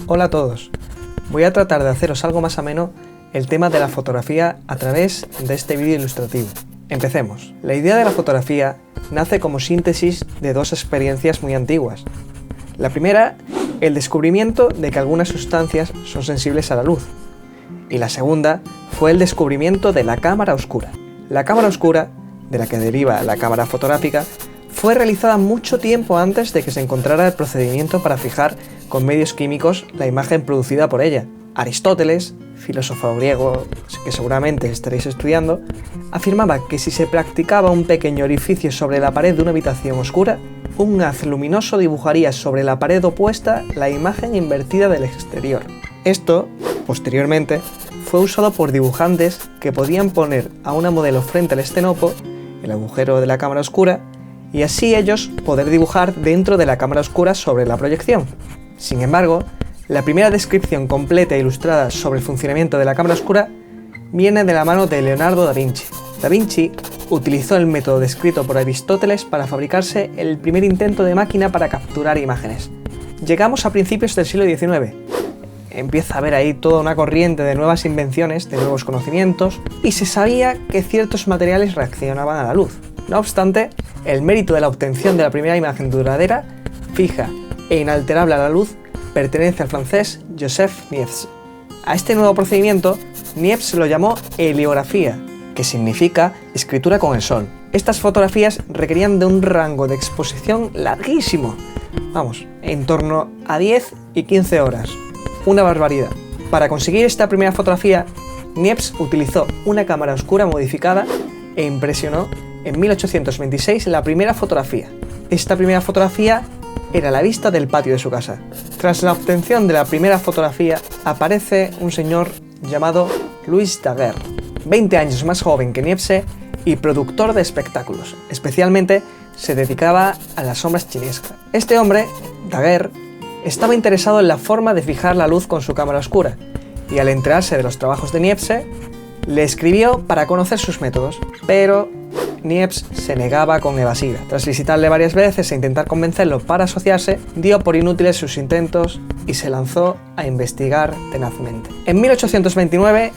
Hola a todos. Voy a tratar de haceros algo más ameno el tema de la fotografía a través de este vídeo ilustrativo. Empecemos. La idea de la fotografía nace como síntesis de dos experiencias muy antiguas. La primera, el descubrimiento de que algunas sustancias son sensibles a la luz. Y la segunda fue el descubrimiento de la cámara oscura. La cámara oscura, de la que deriva la cámara fotográfica, fue realizada mucho tiempo antes de que se encontrara el procedimiento para fijar con medios químicos la imagen producida por ella. Aristóteles, filósofo griego que seguramente estaréis estudiando, afirmaba que si se practicaba un pequeño orificio sobre la pared de una habitación oscura, un haz luminoso dibujaría sobre la pared opuesta la imagen invertida del exterior. Esto, posteriormente, fue usado por dibujantes que podían poner a una modelo frente al estenopo, el agujero de la cámara oscura, y así ellos poder dibujar dentro de la cámara oscura sobre la proyección. Sin embargo, la primera descripción completa e ilustrada sobre el funcionamiento de la cámara oscura viene de la mano de Leonardo da Vinci. Da Vinci utilizó el método descrito por Aristóteles para fabricarse el primer intento de máquina para capturar imágenes. Llegamos a principios del siglo XIX. Empieza a haber ahí toda una corriente de nuevas invenciones, de nuevos conocimientos, y se sabía que ciertos materiales reaccionaban a la luz. No obstante, el mérito de la obtención de la primera imagen duradera, fija e inalterable a la luz, pertenece al francés Joseph Niepce. A este nuevo procedimiento, Niepce lo llamó heliografía, que significa escritura con el sol. Estas fotografías requerían de un rango de exposición larguísimo, en torno a 10 y 15 horas. Una barbaridad. Para conseguir esta primera fotografía, Niepce utilizó una cámara oscura modificada e impresionó en 1826 la primera fotografía. Esta primera fotografía era la vista del patio de su casa. Tras la obtención de la primera fotografía, aparece un señor llamado Louis Daguerre, 20 años más joven que Niepce y productor de espectáculos. Especialmente se dedicaba a las sombras chinescas. Este hombre, Daguerre, estaba interesado en la forma de fijar la luz con su cámara oscura, y al enterarse de los trabajos de Niepce, le escribió para conocer sus métodos, pero Niepce se negaba con evasiva. Tras visitarle varias veces e intentar convencerlo para asociarse, dio por inútiles sus intentos y se lanzó a investigar tenazmente. En 1829,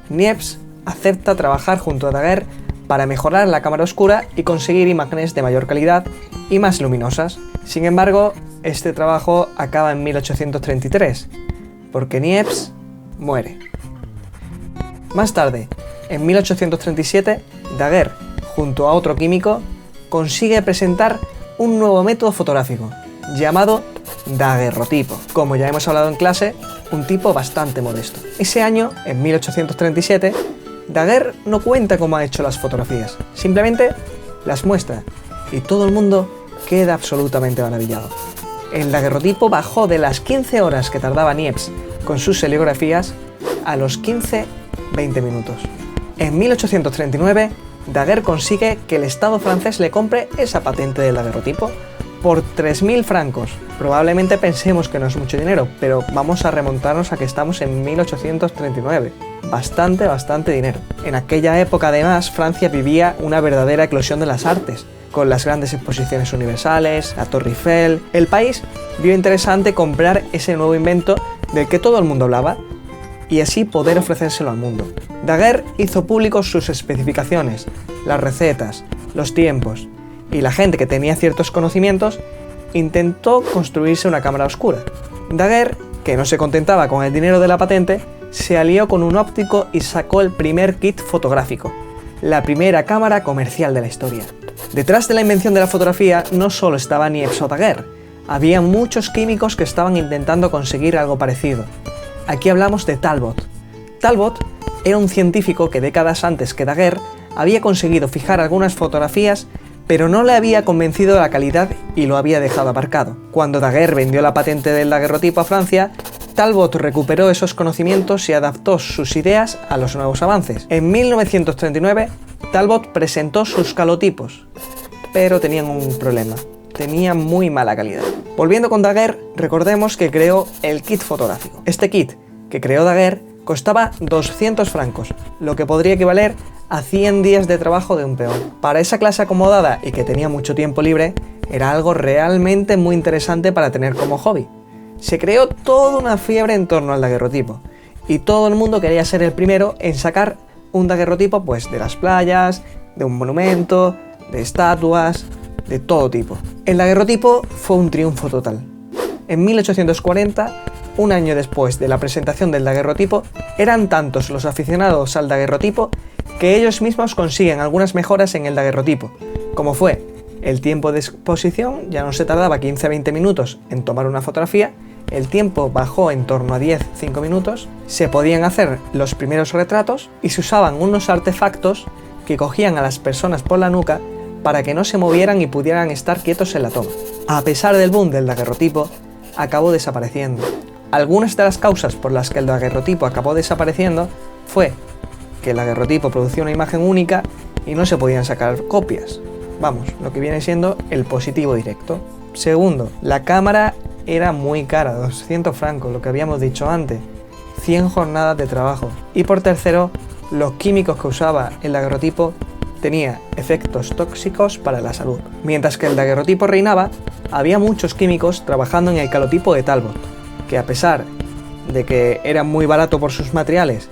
Niepce acepta trabajar junto a Daguerre para mejorar la cámara oscura y conseguir imágenes de mayor calidad y más luminosas. Sin embargo, este trabajo acaba en 1833, porque Niepce muere. Más tarde, en 1837, Daguerre, junto a otro químico, consigue presentar un nuevo método fotográfico, llamado daguerrotipo. Como ya hemos hablado en clase, un tipo bastante modesto. Ese año, en 1837, Daguerre no cuenta cómo ha hecho las fotografías, simplemente las muestra, y todo el mundo queda absolutamente maravillado. El daguerrotipo bajó de las 15 horas que tardaba Niepce con sus heliografías a los 15-20 minutos. En 1839, Daguerre consigue que el Estado francés le compre esa patente del daguerrotipo por 3.000 francos. Probablemente pensemos que no es mucho dinero, pero vamos a remontarnos a que estamos en 1839. Bastante dinero. En aquella época, además, Francia vivía una verdadera eclosión de las artes, con las grandes exposiciones universales, la Torre Eiffel. El país vio interesante comprar ese nuevo invento del que todo el mundo hablaba y así poder ofrecérselo al mundo. Daguerre hizo públicos sus especificaciones, las recetas, los tiempos, y la gente que tenía ciertos conocimientos intentó construirse una cámara oscura. Daguerre, que no se contentaba con el dinero de la patente, se alió con un óptico y sacó el primer kit fotográfico, la primera cámara comercial de la historia. Detrás de la invención de la fotografía no solo estaba Niepce o Daguerre, había muchos químicos que estaban intentando conseguir algo parecido. Aquí hablamos de Talbot. Talbot era un científico que décadas antes que Daguerre había conseguido fijar algunas fotografías, pero no le había convencido la calidad y lo había dejado aparcado. Cuando Daguerre vendió la patente del daguerrotipo a Francia, Talbot recuperó esos conocimientos y adaptó sus ideas a los nuevos avances. En 1939, Talbot presentó sus calotipos, pero tenían un problema. Tenían muy mala calidad. Volviendo con Daguerre, recordemos que creó el kit fotográfico. Este kit que creó Daguerre costaba 200 francos, lo que podría equivaler a 100 días de trabajo de un peón. Para esa clase acomodada y que tenía mucho tiempo libre, era algo realmente muy interesante para tener como hobby. se creó toda una fiebre en torno al daguerrotipo y todo el mundo quería ser el primero en sacar un daguerrotipo pues de las playas, de un monumento, de estatuas, de todo tipo. El daguerrotipo fue un triunfo total. En 1840, un año después de la presentación del daguerrotipo, eran tantos los aficionados al daguerrotipo que ellos mismos consiguen algunas mejoras en el daguerrotipo, como fue el tiempo de exposición, ya no se tardaba 15-20 minutos en tomar una fotografía, el tiempo bajó en torno a 10-5 minutos, se podían hacer los primeros retratos y se usaban unos artefactos que cogían a las personas por la nuca para que no se movieran y pudieran estar quietos en la toma. A pesar del boom del daguerrotipo, acabó desapareciendo. Algunas de las causas por las que el daguerrotipo acabó desapareciendo fue que el daguerrotipo producía una imagen única y no se podían sacar copias. Vamos, lo que viene siendo el positivo directo. Segundo, la cámara era muy cara, 200 francos, lo que habíamos dicho antes, 100 jornadas de trabajo. Y por tercero, los químicos que usaba el daguerrotipo tenía efectos tóxicos para la salud. Mientras que el daguerrotipo reinaba, había muchos químicos trabajando en el calotipo de Talbot, que a pesar de que era muy barato por sus materiales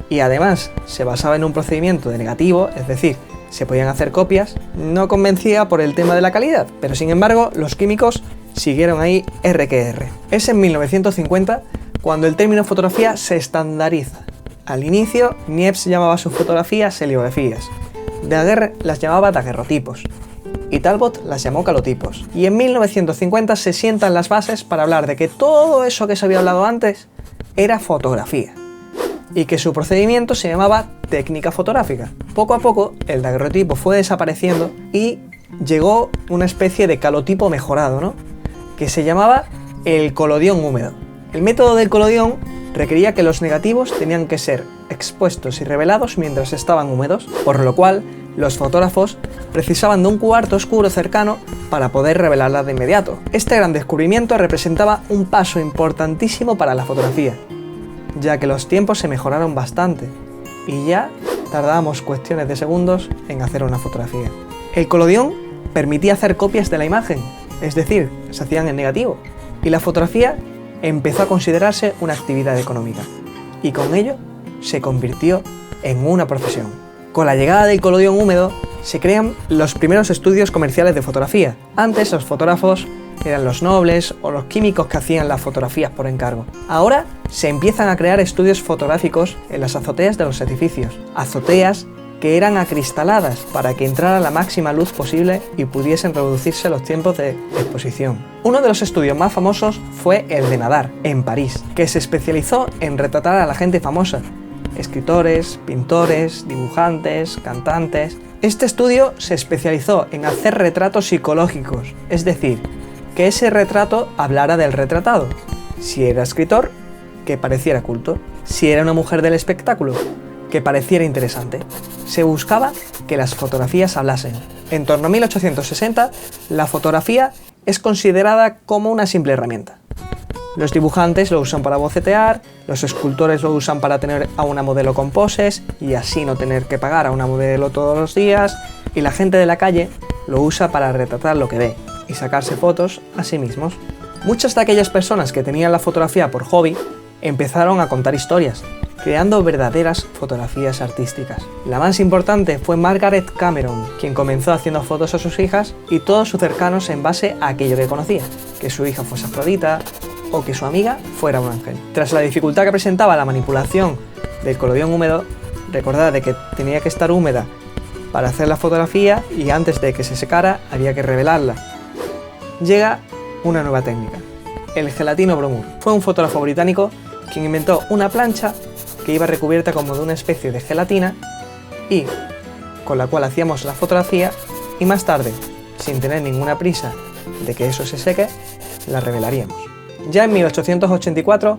y además se basaba en un procedimiento de negativo, es decir, se podían hacer copias, no convencía por el tema de la calidad, pero sin embargo los químicos siguieron ahí R que R. Es en 1950 cuando el término fotografía se estandariza. Al inicio, Niepce llamaba sus fotografías heliografías, Daguerre las llamaba daguerrotipos y Talbot las llamó calotipos. Y en 1950 se sientan las bases para hablar de que todo eso que se había hablado antes era fotografía y que su procedimiento se llamaba técnica fotográfica. Poco a poco el daguerrotipo fue desapareciendo y llegó una especie de calotipo mejorado, ¿no?, que se llamaba el colodión húmedo. El método del colodión requería que los negativos tenían que ser expuestos y revelados mientras estaban húmedos, por lo cual los fotógrafos precisaban de un cuarto oscuro cercano para poder revelarla de inmediato. Este gran descubrimiento representaba un paso importantísimo para la fotografía, ya que los tiempos se mejoraron bastante y ya tardábamos cuestiones de segundos en hacer una fotografía. El colodión permitía hacer copias de la imagen, es decir, se hacían en negativo, y la fotografía empezó a considerarse una actividad económica, y con ello se convirtió en una profesión. Con la llegada del colodión húmedo se crean los primeros estudios comerciales de fotografía. Antes los fotógrafos eran los nobles o los químicos que hacían las fotografías por encargo. Ahora se empiezan a crear estudios fotográficos en las azoteas de los edificios, azoteas que eran acristaladas para que entrara la máxima luz posible y pudiesen reducirse los tiempos de exposición. Uno de los estudios más famosos fue el de Nadar, en París, que se especializó en retratar a la gente famosa, escritores, pintores, dibujantes, cantantes. Este estudio se especializó en hacer retratos psicológicos, es decir, que ese retrato hablara del retratado. Si era escritor, que pareciera culto. Si era una mujer del espectáculo, que pareciera interesante. Se buscaba que las fotografías hablasen. En torno a 1860, la fotografía es considerada como una simple herramienta. Los dibujantes lo usan para bocetear, los escultores lo usan para tener a una modelo con poses y así no tener que pagar a una modelo todos los días, y la gente de la calle lo usa para retratar lo que ve y sacarse fotos a sí mismos. Muchas de aquellas personas que tenían la fotografía por hobby empezaron a contar historias, creando verdaderas fotografías artísticas. La más importante fue Margaret Cameron, quien comenzó haciendo fotos a sus hijas y todos sus cercanos en base a aquello que conocía, que su hija fuese Afrodita o que su amiga fuera un ángel. Tras la dificultad que presentaba la manipulación del colodión húmedo, recordad de que tenía que estar húmeda para hacer la fotografía y antes de que se secara había que revelarla. Llega una nueva técnica, el gelatino bromur. Fue un fotógrafo británico quien inventó una plancha que iba recubierta como de una especie de gelatina y con la cual hacíamos la fotografía y más tarde, sin tener ninguna prisa de que eso se seque, la revelaríamos. Ya en 1884,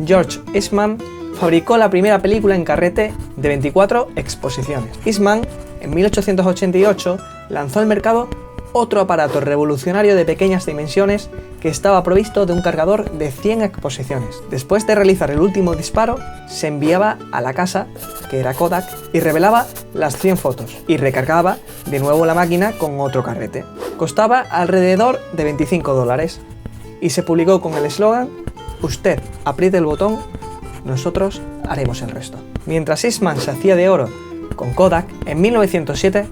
George Eastman fabricó la primera película en carrete de 24 exposiciones. Eastman, en 1888, lanzó al mercado otro aparato revolucionario de pequeñas dimensiones que estaba provisto de un cargador de 100 exposiciones. Después de realizar el último disparo, se enviaba a la casa, que era Kodak, y revelaba las 100 fotos, y recargaba de nuevo la máquina con otro carrete. Costaba alrededor de $25, y se publicó con el eslogan "Usted apriete el botón, nosotros haremos el resto". Mientras Eastman se hacía de oro con Kodak, en 1907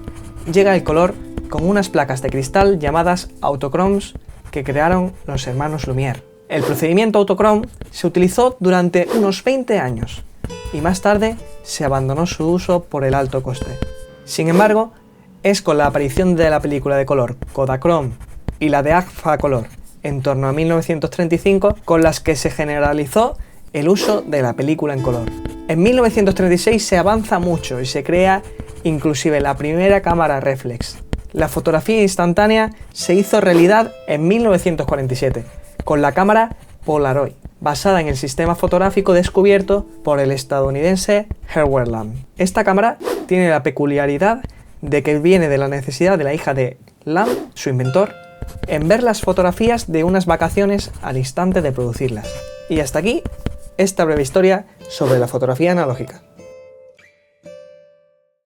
llega el color con unas placas de cristal llamadas autochromes que crearon los hermanos Lumière. El procedimiento autochrome se utilizó durante unos 20 años y más tarde se abandonó su uso por el alto coste. Sin embargo, es con la aparición de la película de color Kodachrome y la de Agfa Color en torno a 1935 con las que se generalizó el uso de la película en color. En 1936 se avanza mucho y se crea inclusive la primera cámara reflex. La fotografía instantánea se hizo realidad en 1947 con la cámara Polaroid, basada en el sistema fotográfico descubierto por el estadounidense Herbert Lamb. Esta cámara tiene la peculiaridad de que viene de la necesidad de la hija de Lamb, su inventor, en ver las fotografías de unas vacaciones al instante de producirlas. Y hasta aquí esta breve historia sobre la fotografía analógica.